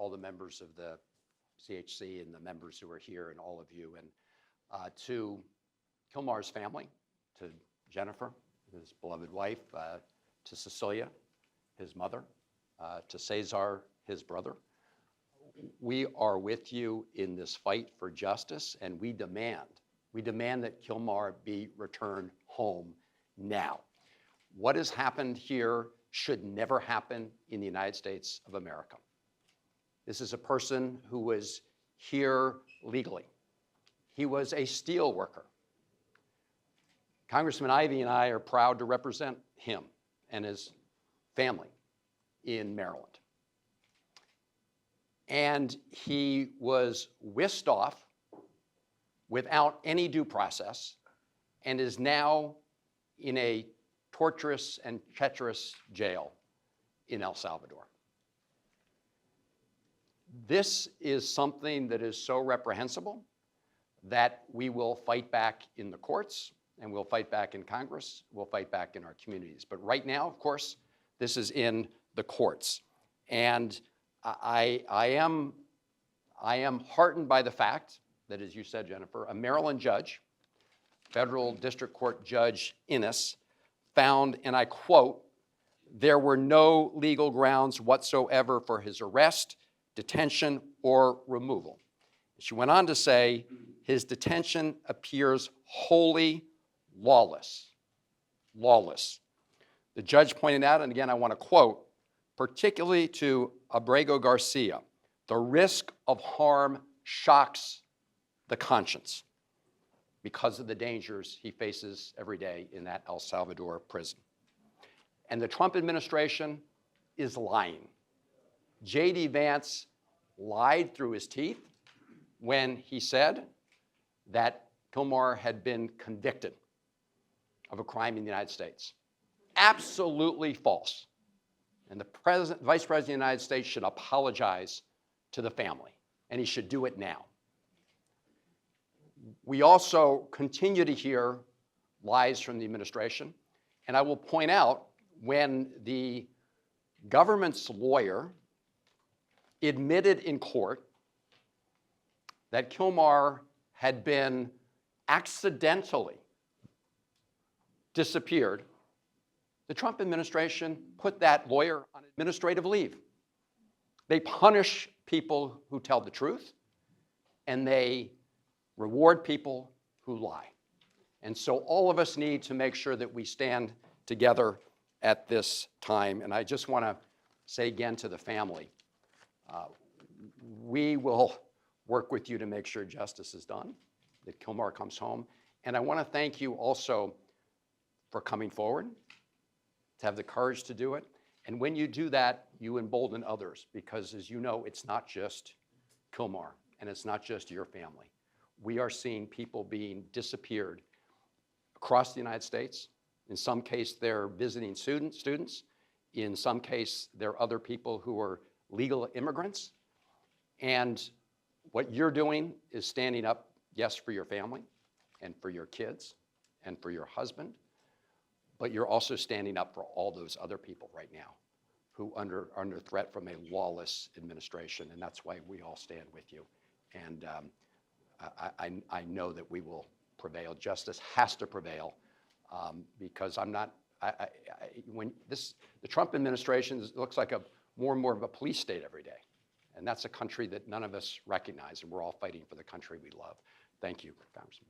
all the members of the CHC and the members who are here and all of you, and to Kilmar's family, to Jennifer, his beloved wife, to Cecilia, his mother, to Cesar, his brother. We are with you in this fight for justice, and we demand that Kilmar be returned home now. What has happened here should never happen in the United States of America. This is a person who was here legally. He was a steel worker. Congressman Ivey and I are proud to represent him and his family in Maryland. And he was whisked off without any due process and is now in a torturous and treacherous jail in El Salvador. This is something that is so reprehensible that we will fight back in the courts, and we'll fight back in Congress, we'll fight back in our communities. But right now, of course, this is in the courts. And I am heartened by the fact that, as you said, Jennifer, a Maryland judge, federal district court judge Innes, found, and I quote, "There were no legal grounds whatsoever for his arrest, detention, or removal." She went on to say, "His detention appears wholly lawless." Lawless. The judge pointed out, and again I want to quote, particularly to Abrego Garcia, "The risk of harm shocks the conscience because of the dangers he faces every day in that El Salvador prison." And the Trump administration is lying. J.D. Vance lied through his teeth when he said that Kilmar had been convicted of a crime in the United States. Absolutely false. And the Vice President of the United States should apologize to the family, and he should do it now. We also continue to hear lies from the administration, and I will point out when the government's lawyer admitted in court that Kilmar had been accidentally disappeared, the Trump administration put that lawyer on administrative leave. They punish people who tell the truth, and they reward people who lie. And so all of us need to make sure that we stand together at this time. And I just want to say again to the family, we will work with you to make sure justice is done, that Kilmar comes home. And I want to thank you also for coming forward, to have the courage to do it. And when you do that, you embolden others, because as you know, it's not just Kilmar, and it's not just your family. We are seeing people being disappeared across the United States. In some case, they're visiting students. In some case, they're other people who are legal immigrants. And what you're doing is standing up, yes, for your family and for your kids and for your husband, but you're also standing up for all those other people right now who are under threat from a lawless administration, and that's why we all stand with you. And I know that we will prevail. Justice has to prevail, because the Trump administration looks like more and more of a police state every day. And that's a country that none of us recognize, and we're all fighting for the country we love. Thank you, Congressman.